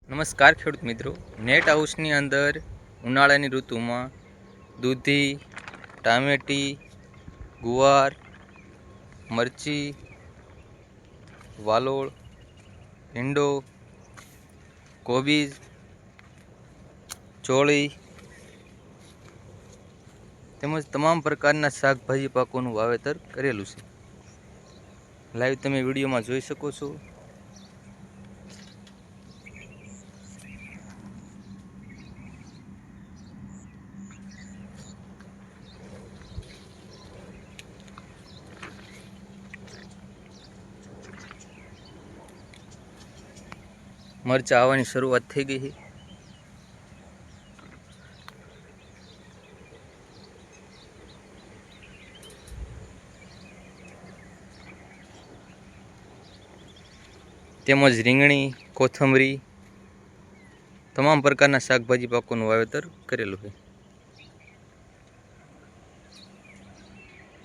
નમસ્કાર ખેડૂત મિત્રો, નેટ હાઉસની અંદર ઉનાળાની ઋતુમાં દૂધી, ટામેટી, ગુવાર, મરચી, વાલોળ, ભીંડો, કોબીજ, ચોળી તેમજ તમામ પ્રકારના શાકભાજી પાકોનું વાવેતર કરેલું છે. લાઈવ તમે વિડીયોમાં જોઈ શકો છો. મરચાં આવવાની શરૂઆત થઈ ગઈ છે. તેમજ રીંગણી, કોથમરી તમામ પ્રકારના શાકભાજી પાકોનું વાવેતર કરેલું છે.